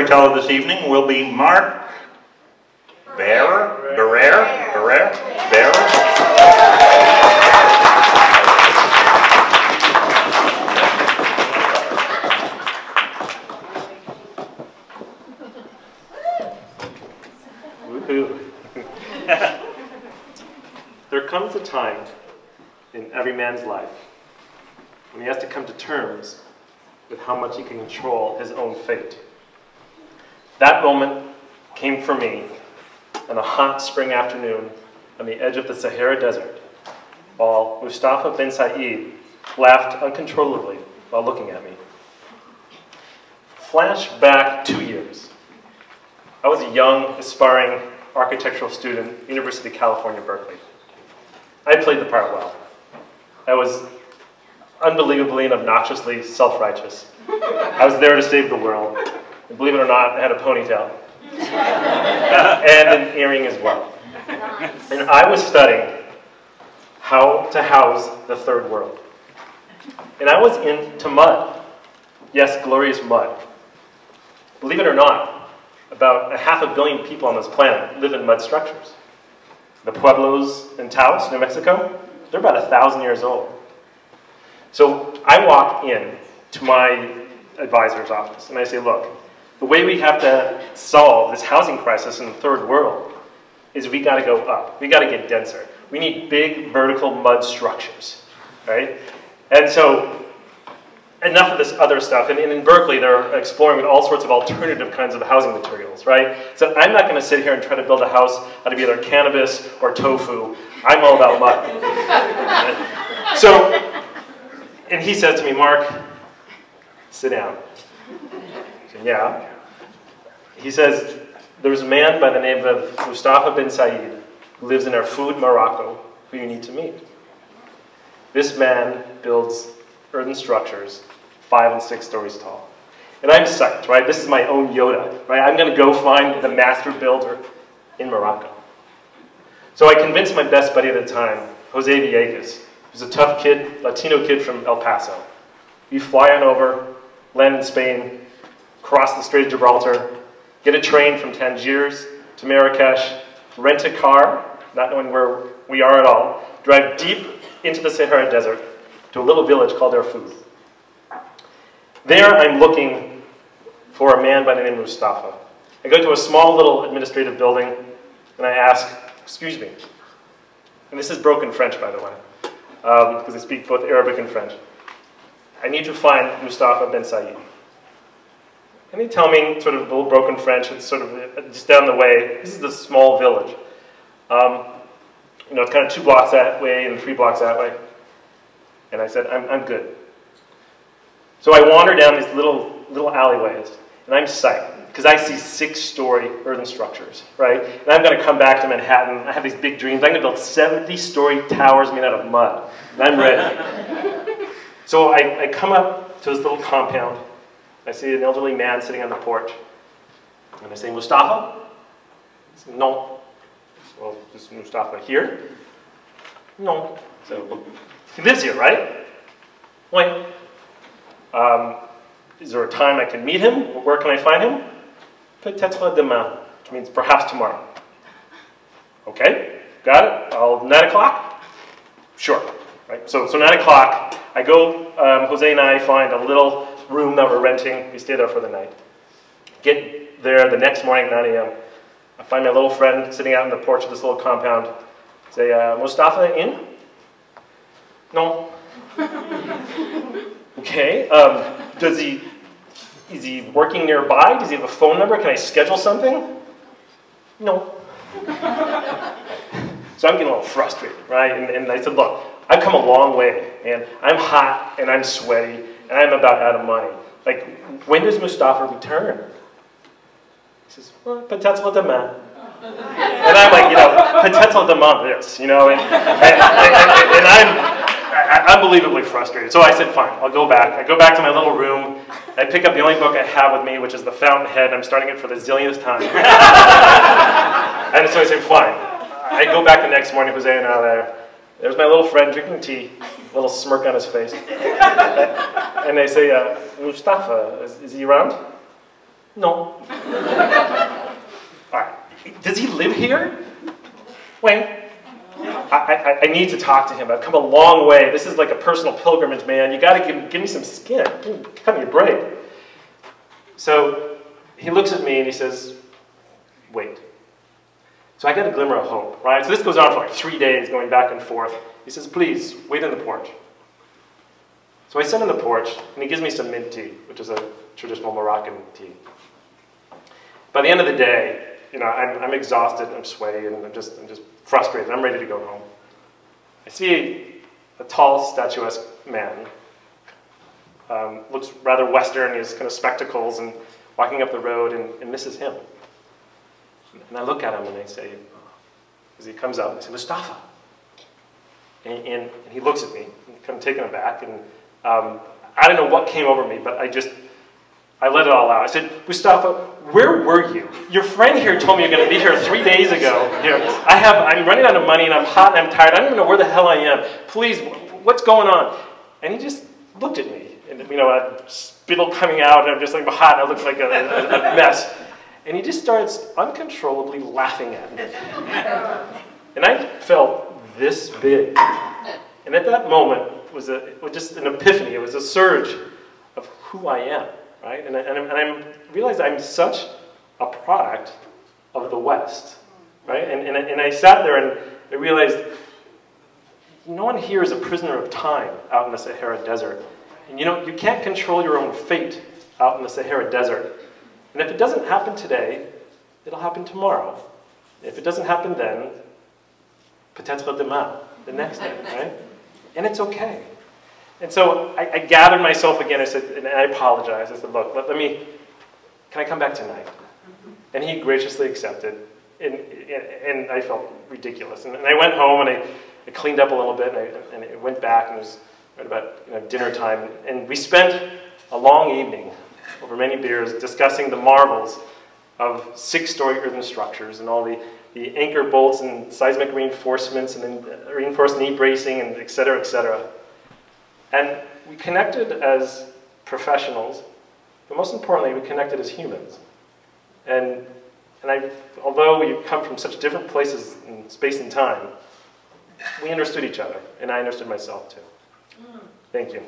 storyteller this evening will be Mark Barrer. Woohoo. There comes a time in every man's life when he has to come to terms with how much he can control his own fate. That moment came for me on a hot spring afternoon on the edge of the Sahara Desert, while Mustafa bin Said laughed uncontrollably while looking at me. Flash back 2 years. I was a young, aspiring architectural student, University of California, Berkeley. I played the part well. I was unbelievably and obnoxiously self-righteous. I was there to save the world. And believe it or not, I had a ponytail. And an earring as well. And I was studying how to house the third world. And I was into mud. Yes, glorious mud. Believe it or not, about 500 million people on this planet live in mud structures. The pueblos in Taos, New Mexico, they're about 1,000 years old. So I walk in to my advisor's office and I say, look, the way we have to solve this housing crisis in the third world is we got to go up. We got to get denser. We need big vertical mud structures, right? And so enough of this other stuff. And in Berkeley, they're exploring all sorts of alternative kinds of housing materials, right? So I'm not going to sit here and try to build a house out of either cannabis or tofu. I'm all about mud. Right? So, and he says to me, Mark, sit down. I said, yeah. He says, there's a man by the name of Mustafa bin Said who lives in Erfoud, Morocco, who you need to meet. This man builds earthen structures 5 and 6 stories tall. And I'm psyched, right? This is my own Yoda, right? I'm going to go find the master builder in Morocco. So I convinced my best buddy at the time, Jose Villegas, who's a tough kid, Latino kid from El Paso. We fly on over, land in Spain, cross the Strait of Gibraltar, get a train from Tangiers to Marrakesh, rent a car, not knowing where we are at all, drive deep into the Sahara Desert to a little village called Erfoud. There I'm looking for a man by the name of Mustafa. I go to a small little administrative building and I ask, excuse me, and this is broken French, by the way, because I speak both Arabic and French. I need to find Mustafa bin Said. And they tell me, sort of a little broken French, it's sort of just down the way. This is a small village. You know, it's kind of 2 blocks that way and 3 blocks that way. And I said, I'm good. So I wander down these little alleyways, and I'm psyched, because I see 6-story earthen structures, right? And I'm going to come back to Manhattan. I have these big dreams. I'm going to build 70-story towers made out of mud, and I'm ready. So I come up to this little compound. I see an elderly man sitting on the porch. And I say, Mustafa? He says, no. Well, is Mustafa here? No. So, he lives here, right? Wait. Is there a time I can meet him? Where can I find him? Peut-être demain, which means perhaps tomorrow. Okay, got it. 9 o'clock? Sure. Right. So 9 o'clock, I go, Jose and I find a little room that we're renting. We stay there for the night. Get there the next morning at 9 a.m. I find my little friend sitting out on the porch of this little compound. Say, Mustafa in? No. Okay. Is he working nearby? Does he have a phone number? Can I schedule something? No. So I'm getting a little frustrated, right? And I said, look, I've come a long way, and I'm hot, and I'm sweaty, and I'm about out of money. Like, when does Mustafa return? He says, well, peut-être demain. And I'm like, you know, peut-être demain this, you know, and I'm unbelievably frustrated. So I said, fine, I'll go back. I go back to my little room. I pick up the only book I have with me, which is The Fountainhead. I'm starting it for the zillionth time. And so I say, fine. I go back the next morning, Jose and I are there. There's my little friend drinking tea, a little smirk on his face. And they say, Mustafa, is he around? No. All right. Does he live here? Wait. I need to talk to him. I've come a long way. This is like a personal pilgrimage, man. You got to give me some skin. Cut me a break. So he looks at me and he says, wait. So I got a glimmer of hope, right? So this goes on for like 3 days, going back and forth. He says, please, wait on the porch. So I sit on the porch, and he gives me some mint tea, which is a traditional Moroccan tea. By the end of the day, you know, I'm exhausted, I'm sweaty, and I'm just frustrated. I'm ready to go home. I see a tall, statuesque man. Looks rather Western, he has kind of spectacles, and walking up the road, and this is him. And I look at him and I say, as he comes out, and I say, Mustafa. And he looks at me, kind of taken aback, and I don't know what came over me, but I let it all out. I said, Mustafa, where were you? Your friend here told me you're going to be here 3 days ago. Here, I'm running out of money, and I'm hot, and I'm tired. I don't even know where the hell I am. Please, what's going on? And he just looked at me, and you know, a spittle coming out, and I'm just like hot, and I look like a mess. And he just starts uncontrollably laughing at me. And I felt this big. And at that moment, it was just an epiphany. It was a surge of who I am, right? And I realized I'm such a product of the West, right? And I sat there and I realized no one here is a prisoner of time out in the Sahara Desert. And you know, you can't control your own fate out in the Sahara Desert. And if it doesn't happen today, it'll happen tomorrow. If it doesn't happen then, peut-être demain, the next day, right? And it's okay. And so I gathered myself again, I said, and I apologized. I said, look, can I come back tonight? And he graciously accepted, and I felt ridiculous. And I went home, and I cleaned up a little bit, and I went back, and it was right about dinner time, and we spent a long evening over many beers discussing the marvels of 6-story earthen structures and all the anchor bolts and seismic reinforcements and then reinforced knee bracing and et cetera, et cetera. And we connected as professionals, but most importantly, we connected as humans. And although we come from such different places in space and time, we understood each other, and I understood myself too. Thank you.